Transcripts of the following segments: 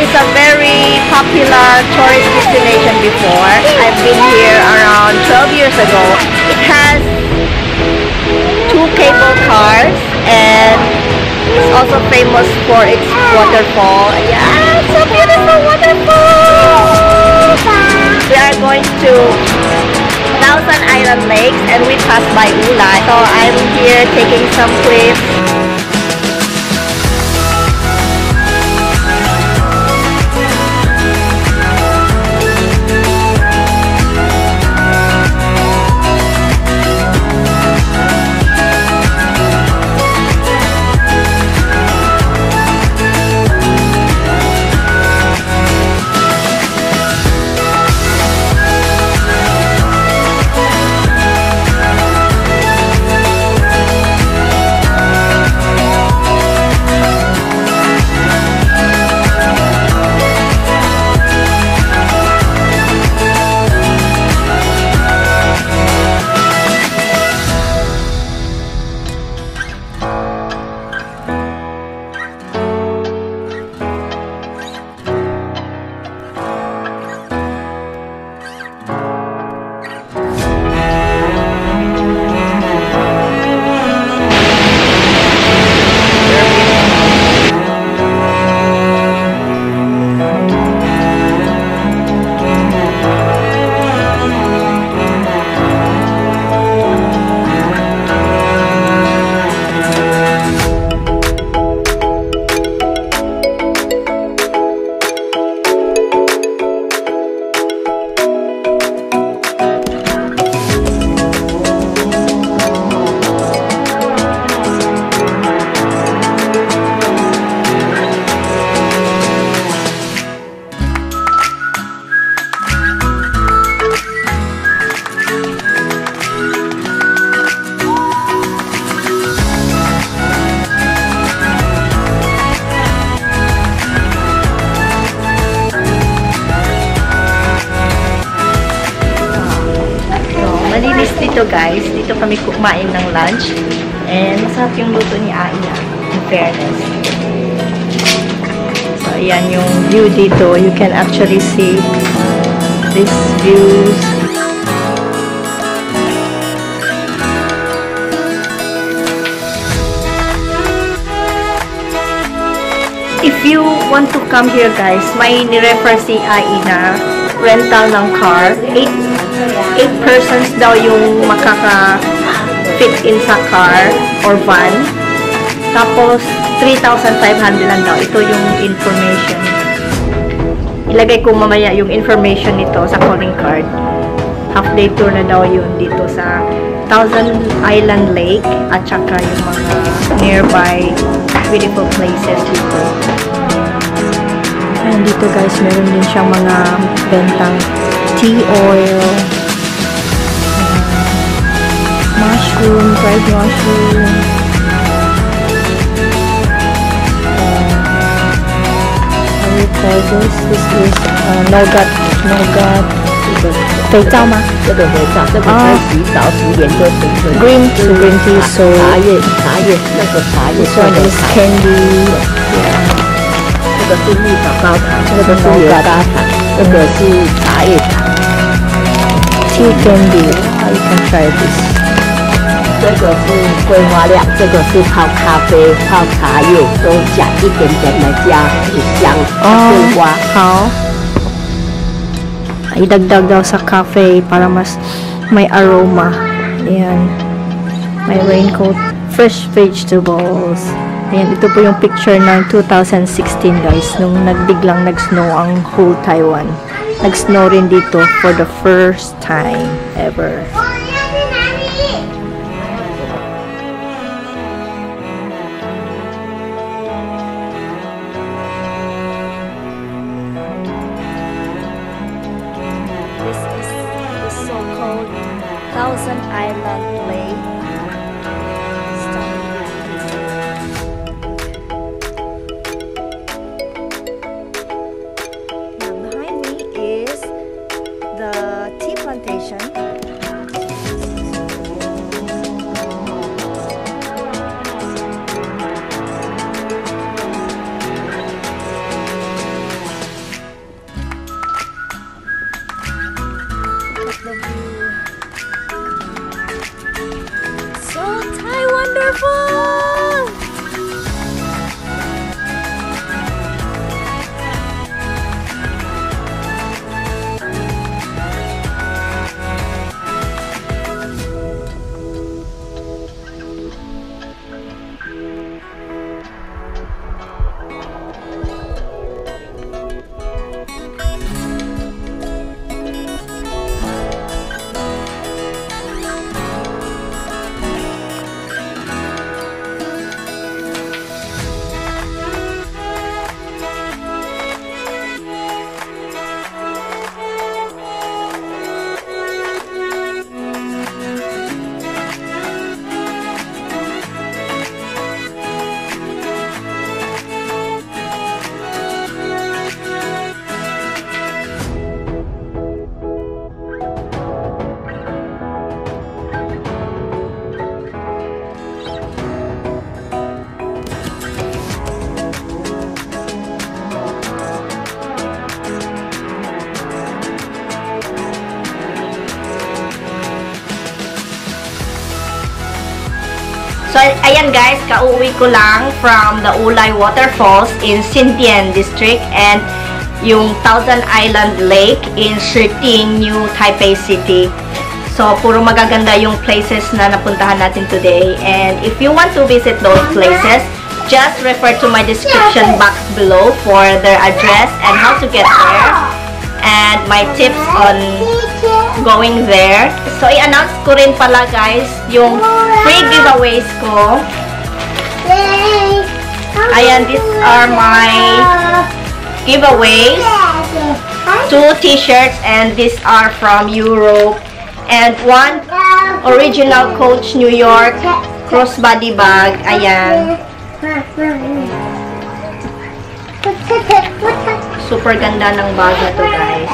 is a very popular tourist destination before. I've been here around 12 years ago. It has 2 cable cars and it's also famous for its waterfall. Yeah, so beautiful waterfall! We are going to Thousand Island Lakes and we pass by Wulai. So I'm here taking some clips. Malinis dito guys. Dito kami kumain ng lunch. And masarap yung luto ni Aina. In fairness. So ayan yung view dito. You can actually see these views. If you want to come here guys, may ni-refer si Aina. Rental ng car. 8 persons daw yung makaka-fit in sa car or van. Tapos, 3,500 lang daw. Ito yung information. Ilagay ko mamaya yung information nito sa calling card. Half-day tour na daw yun dito sa Thousand Island Lake at saka yung mga nearby beautiful places dito. And dito guys, meron din siyang mga bentang tea oil, mushroom, dried mushroom, how do you call this? This is nougat. 肥皂吗？这个肥皂，这个可以洗澡、洗脸都行。Green tea, so 茶叶，那个茶叶。This one is candy. 这个是蜜枣高糖，这个是油高糖，这个是茶叶糖。Tea candy. You can try this. 这个是桂花酿，这个是泡咖啡、泡茶叶，都加一点点的加香桂花。好。Idagdag daw sa cafe para mas may aroma. Ayan. May raincoat. Fresh vegetables. Ayan, ito po yung picture ng 2016 guys. Nung biglang nag-snow ang whole Taiwan. Nag-snow rin dito for the first time ever. Thousand Island Lake. Now behind me is the tea plantation. So, ayan guys, kauwi ko lang from the Wulai Waterfalls in Xindian District and yung Thousand Island Lake in Shiding, New Taipei City. So, puro magaganda yung places na napuntahan natin today. And if you want to visit those places, just refer to my description box below for their address and how to get there. And my tips on going there. So, i-announce ko rin pala guys yung free giveaways ko. Ayan, these are my giveaways. 2 t-shirts and these are from Europe. And 1 original Coach New York crossbody bag. Ayan. Super ganda ng bag na to guys.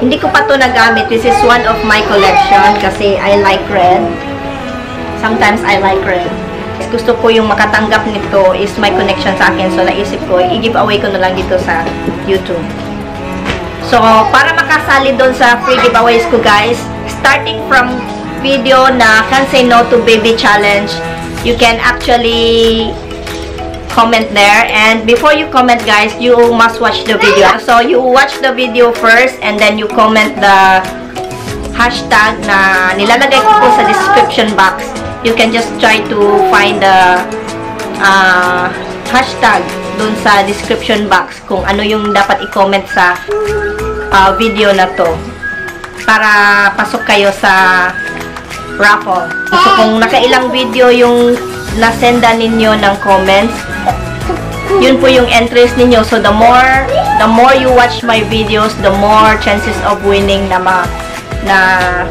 Hindi ko pa to nagamit. This is one of my collection kasi I like red. Sometimes I like red. Gusto ko yung makatanggap nito is my connection sa akin. So naisip ko, i-give away ko na lang dito sa YouTube. So para makasali doon sa free giveaways ko guys, starting from video na Can't Say No to Baby Challenge, you can actually comment there. And before you comment guys, you must watch the video. So you watch the video first and then you comment the hashtag na nilalagay ko po sa description box. You can just try to find the hashtag dun sa description box kung ano yung dapat i-comment sa video na to para pasok kayo sa raffle. So kung nakailang video yung nasenda ninyo ng comments, yun po yung entries ninyo. So the more you watch my videos, the more chances of winning na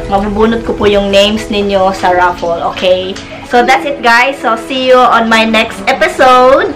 mabubunot ko po yung names ninyo sa raffle. Okay? So that's it guys. So see you on my next episode.